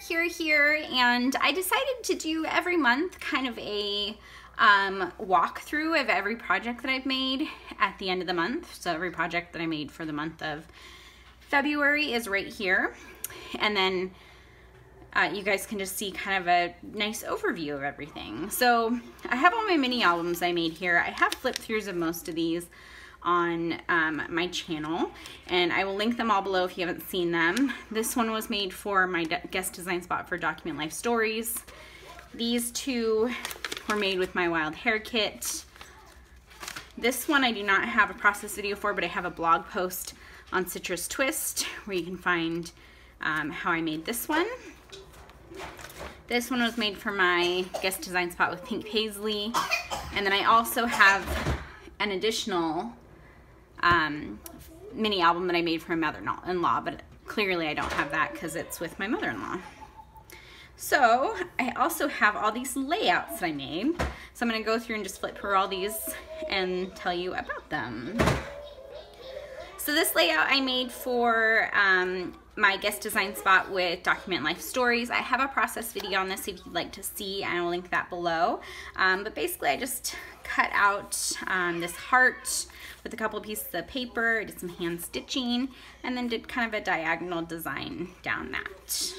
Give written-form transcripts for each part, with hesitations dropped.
Hare, and I decided to do every month kind of a walkthrough of every project that I've made at the end of the month. So every project that I made for the month of February is right here, and then you guys can just see kind of a nice overview of everything. So I have all my mini albums I made here. I have flip throughs of most of these on my channel, and I will link them all below if you haven't seen them. This one was made for my guest design spot for Document Life Stories. These two were made with my Wild Hare kit. This one I do not have a process video for, but I have a blog post on Citrus Twist where you can find how I made this one. This one was made for my guest design spot with Pink Paislee, and then I also have an additional mini album that I made for my mother-in-law, but clearly I don't have that because it's with my mother-in-law. So I also have all these layouts that I made. So I'm going to go through and just flip through all these and tell you about them. So this layout I made for my guest design spot with Document Life Stories. I have a process video on this if you'd like to see, and I will link that below. But basically I just cut out this heart with a couple of pieces of paper. I did some hand stitching and then did kind of a diagonal design down that.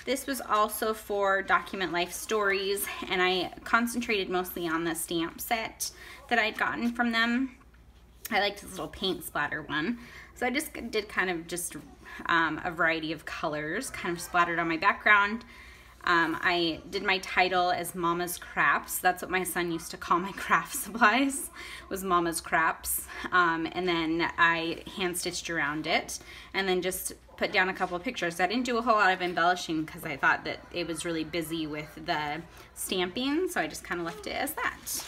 This was also for Document Life Stories, and I concentrated mostly on the stamp set that I'd gotten from them. I liked this little paint splatter one. So I just did kind of just a variety of colors, kind of splattered on my background. I did my title as Mama's Crafts. That's what my son used to call my craft supplies, was Mama's Crafts. And then I hand stitched around it and then just put down a couple of pictures. I didn't do a whole lot of embellishing because I thought that it was really busy with the stamping, so I just kind of left it as that.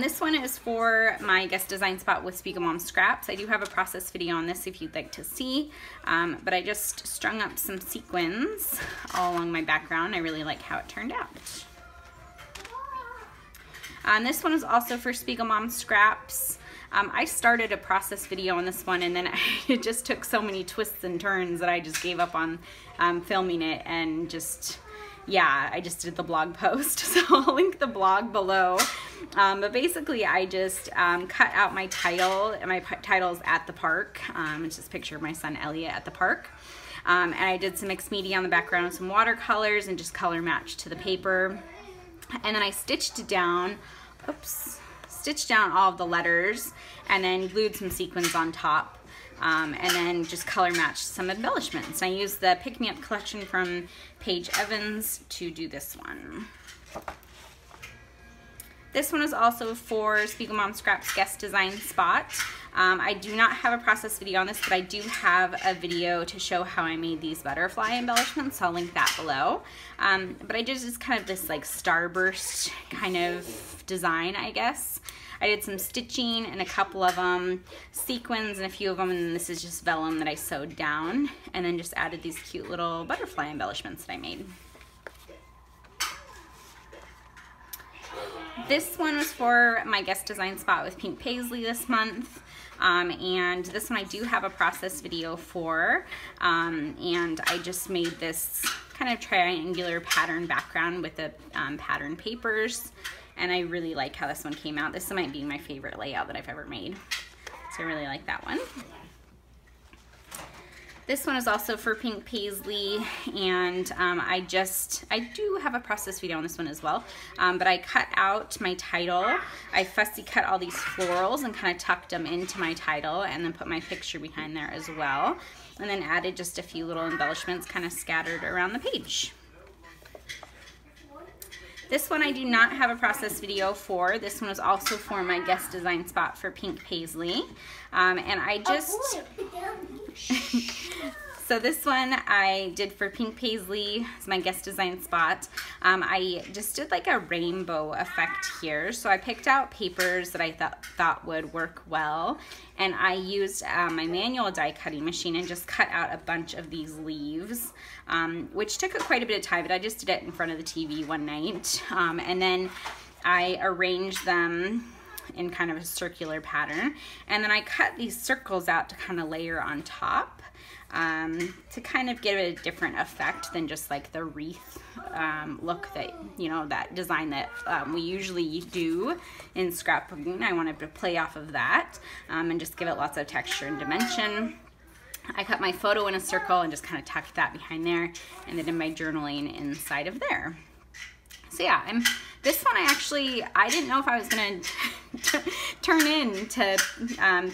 This one is for my guest design spot with Spiegel Mom Scraps. I do have a process video on this if you'd like to see, but I just strung up some sequins all along my background. I really like how it turned out. This one is also for Spiegel Mom Scraps. I started a process video on this one, and then it just took so many twists and turns that I just gave up on filming it, and just, yeah, I just did the blog post. So I'll link the blog below. But basically I just cut out my title, and my title's At the Park. It's just a picture of my son Elliot at the park. And I did some mixed media on the background, some watercolors, and just color matched to the paper. And then I stitched down, stitched down all of the letters, and then glued some sequins on top. And then just color matched some embellishments. I used the Pick Me Up collection from Paige Evans to do this one. This one is also for Spiegel Mom Scraps guest design spot. I do not have a process video on this, but I do have a video to show how I made these butterfly embellishments, so I'll link that below. But I did just kind of this like starburst kind of design, I guess. I did some stitching and a couple of them, sequins and a few of them, and this is just vellum that I sewed down, and then just added these cute little butterfly embellishments that I made. This one was for my guest design spot with Pink Paislee this month, and this one I do have a process video for, and I just made this kind of triangular pattern background with the pattern papers, and I really like how this one came out. This might be my favorite layout that I've ever made, so I really like that one. This one is also for Pink Paislee, and I do have a process video on this one as well, but I cut out my title. I fussy cut all these florals and kind of tucked them into my title, and then put my picture behind there as well, and then added just a few little embellishments kind of scattered around the page. This one I do not have a process video for. This one was also for my guest design spot for Pink Paislee. And I just... So this one I did for Pink Paislee, it's my guest design spot. I just did like a rainbow effect here. So I picked out papers that I thought would work well, and I used my manual die cutting machine and just cut out a bunch of these leaves, which took quite a bit of time, but I just did it in front of the TV one night. And then I arranged them in kind of a circular pattern. And then I cut these circles out to kind of layer on top to kind of give it a different effect than just like the wreath look that, you know, that design that we usually do in scrapbooking. I wanted to play off of that and just give it lots of texture and dimension. I cut my photo in a circle and just kind of tucked that behind there, and then did my journaling inside of there. So yeah, this one I didn't know if I was gonna turn into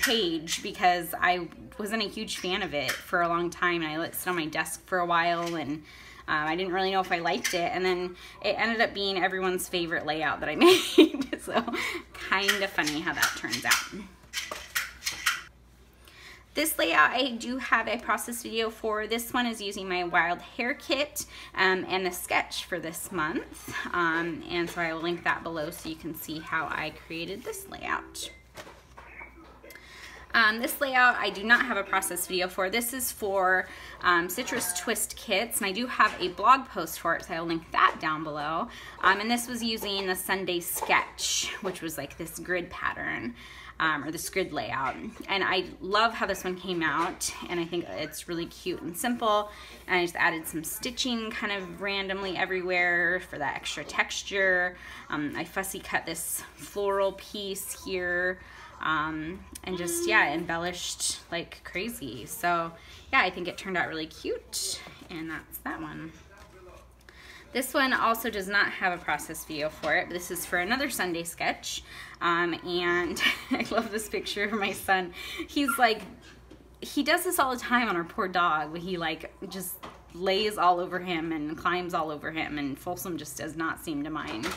Paige, because I wasn't a huge fan of it for a long time, and I let it sit on my desk for a while, and I didn't really know if I liked it, and then it ended up being everyone's favorite layout that I made. So kind of funny how that turns out. This layout I do have a process video for. This one is using my Wild Hare kit and the sketch for this month. And so I will link that below so you can see how I created this layout. This layout I do not have a process video for. This is for Citrus Twist kits, and I do have a blog post for it, so I'll link that down below. And this was using the Sunday sketch, which was like this grid pattern. Or this grid layout, and I love how this one came out, and I think it's really cute and simple, and I just added some stitching kind of randomly everywhere for that extra texture. I fussy cut this floral piece here, and just, yeah, embellished like crazy. So yeah, I think it turned out really cute, and that's that one. This one also does not have a process video for it, but this is for another Sunday sketch. And I love this picture of my son. He's like, he does this all the time on our poor dog, but he like just lays all over him and climbs all over him, and Folsom just does not seem to mind.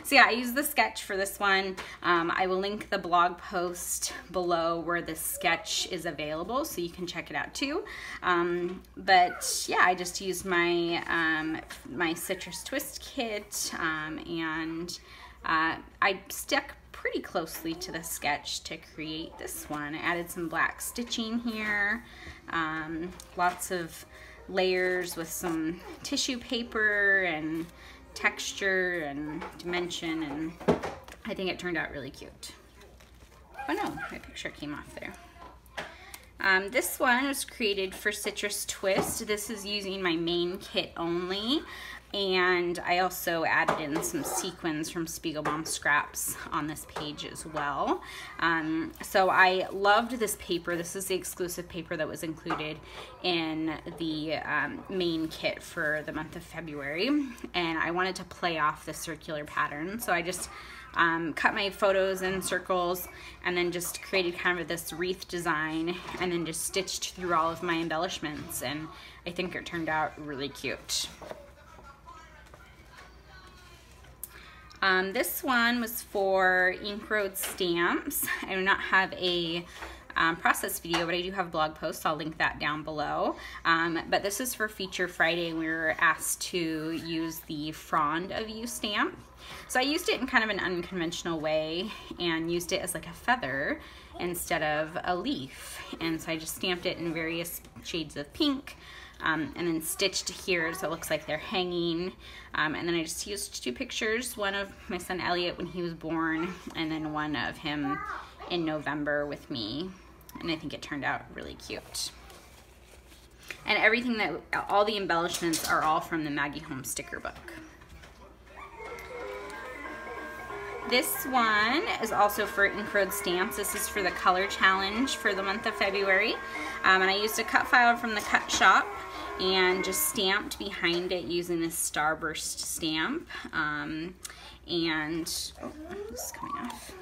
So yeah, I used the sketch for this one. I will link the blog post below where this sketch is available, so you can check it out too. But yeah, I just used my my Citrus Twist kit, and I stuck pretty closely to the sketch to create this one. I added some black stitching here, lots of layers with some tissue paper and texture and dimension, and I think it turned out really cute. Oh no, my picture came off there. This one was created for Citrus Twist. This is using my main kit only, and I also added in some sequins from Spiegelbaum Scraps on this page as well. So I loved this paper. This is the exclusive paper that was included in the main kit for the month of February, and I wanted to play off the circular pattern. So I just cut my photos in circles and then just created kind of this wreath design, and then just stitched through all of my embellishments, and I think it turned out really cute. This one was for Ink Road stamps. I do not have a process video, but I do have a blog post. I'll link that down below. But this is for Feature Friday. We were asked to use the Frond of You stamp. So I used it in kind of an unconventional way and used it as like a feather instead of a leaf. And so I just stamped it in various shades of pink, and then stitched here so it looks like they're hanging. And then I just used two pictures, one of my son Elliot when he was born, and then one of him in November with me. And I think it turned out really cute. And everything all the embellishments are all from the Maggie Home sticker book. This one is also for Ink Road stamps. This is for the color challenge for the month of February. And I used a cut file from the Cut Shoppe and just stamped behind it using this Starburst stamp. And, oh, this is coming off.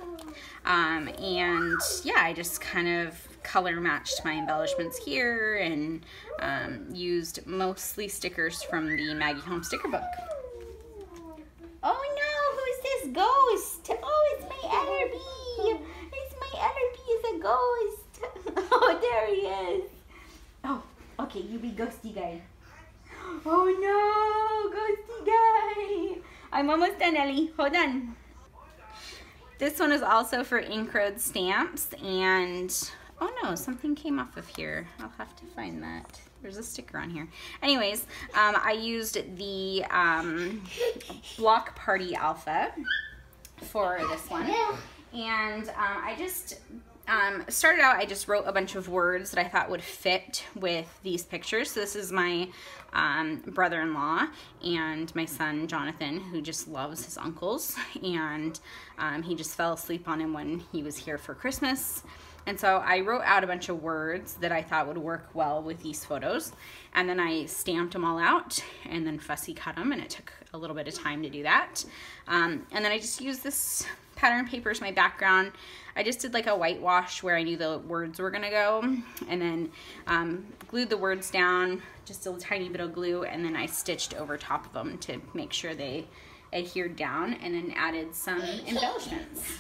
And yeah, I just kind of color matched my embellishments here, and used mostly stickers from the Maggie Home sticker book. Oh no, who's this ghost? Oh, it's my Ellerbee. It's my Ellerbee, it's a ghost. Oh, there he is. Oh, okay, you be ghosty guy. Oh no, ghosty guy. I'm almost done, Ellie. Hold on. This one is also for Ink Road stamps, and oh no, something came off of here. I'll have to find that. There's a sticker on here. Anyways, I used the Block Party Alpha for this one, And I just started out, I just wrote a bunch of words that I thought would fit with these pictures. So this is my brother-in-law and my son Jonathan, who just loves his uncles, and he just fell asleep on him when he was here for Christmas. And so I wrote out a bunch of words that I thought would work well with these photos, and then I stamped them all out and then fussy cut them, and it took a little bit of time to do that. And then I just used this pattern paper as my background. I just did like a whitewash where I knew the words were gonna go, and then glued the words down, just a tiny bit of glue, and then I stitched over top of them to make sure they adhered down, and then added some embellishments.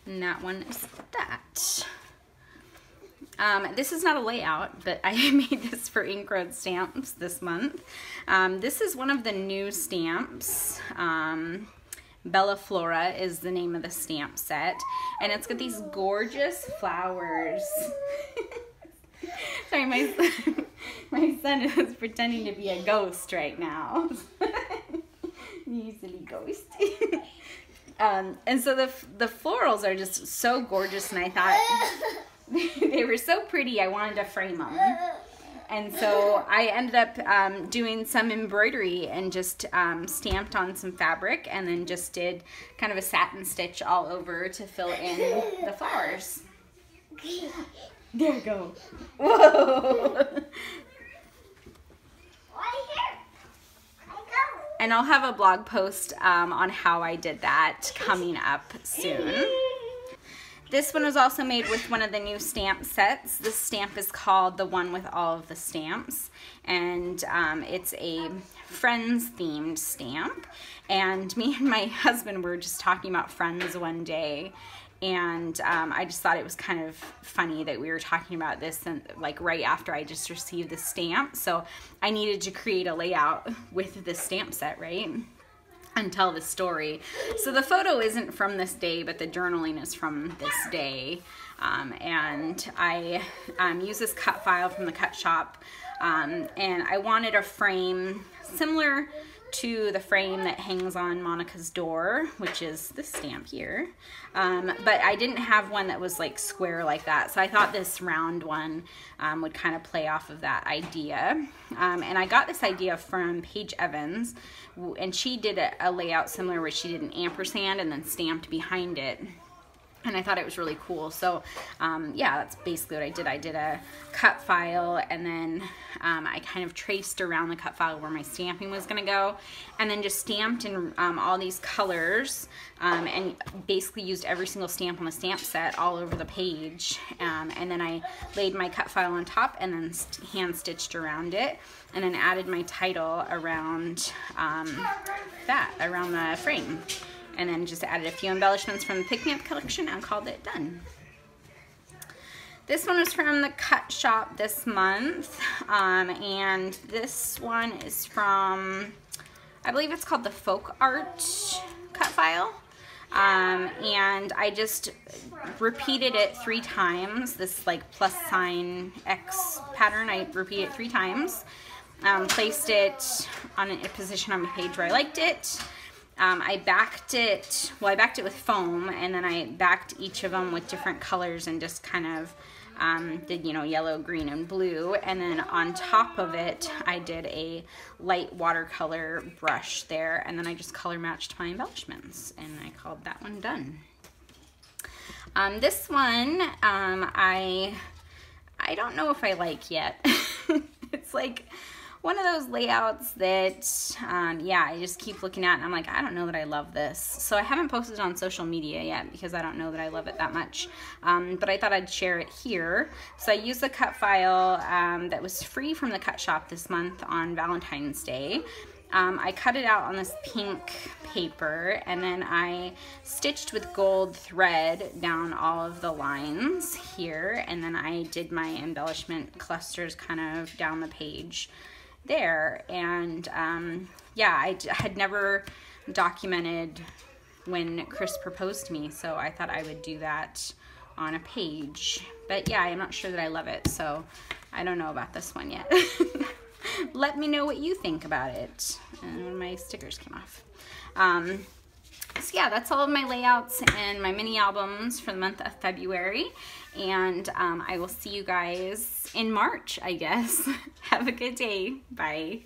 And that one is that. This is not a layout, but I made this for Ink Road Stamps this month. This is one of the new stamps. Bella Flora is the name of the stamp set, and it's got these gorgeous flowers. Sorry, my son is pretending to be a ghost right now. You silly ghost. And so the florals are just so gorgeous, and I thought they were so pretty I wanted to frame them. And so I ended up doing some embroidery and just stamped on some fabric, and then just did kind of a satin stitch all over to fill in the flowers. There you go. Whoa! And I'll have a blog post on how I did that coming up soon. This one was also made with one of the new stamp sets. This stamp is called The One With All of the Stamps, and it's a Friends themed stamp. And me and my husband were just talking about Friends one day, and I just thought it was kind of funny that we were talking about this and like right after I just received the stamp. So I needed to create a layout with this stamp set, right? And tell the story. So the photo isn't from this day, but the journaling is from this day. And I use this cut file from the Cut Shop, and I wanted a frame similar to the frame that hangs on Monica's door, which is this stamp here. But I didn't have one that was like square like that, so I thought this round one would kind of play off of that idea. And I got this idea from Paige Evans, and she did a layout similar where she did an ampersand and then stamped behind it. And I thought it was really cool. So yeah, that's basically what I did. I did a cut file, and then I kind of traced around the cut file where my stamping was gonna go, and then just stamped in all these colors, and basically used every single stamp on the stamp set all over the page. And then I laid my cut file on top, and then hand stitched around it, and then added my title around around the frame. And then just added a few embellishments from the Pick Me Up collection and called it done. This one was from the Cut Shop this month, and this one is from, I believe it's called the Folk Art cut file. And I just repeated it 3 times, this like plus sign X pattern. I repeated it 3 times, placed it on a position on the page where I liked it. I backed it with foam, and then I backed each of them with different colors and just kind of did, you know, yellow, green, and blue. And then on top of it, I did a light watercolor brush there, and then I just color matched my embellishments, and I called that one done. This one, I don't know if I like yet. It's like one of those layouts that, yeah, I just keep looking at and I'm like, I don't know that I love this. So I haven't posted it on social media yet because I don't know that I love it that much. But I thought I'd share it here. So I used the cut file that was free from the Cut Shop this month on Valentine's Day. I cut it out on this pink paper, and then I stitched with gold thread down all of the lines here, and then I did my embellishment clusters kind of down the page there. And yeah, I had never documented when Chris proposed to me, so I thought I would do that on a page. But yeah, I'm not sure that I love it, so I don't know about this one yet. Let me know what you think about it. And my stickers came off. So yeah, that's all of my layouts and my mini albums for the month of February. And I will see you guys in March, I guess. Have a good day. Bye.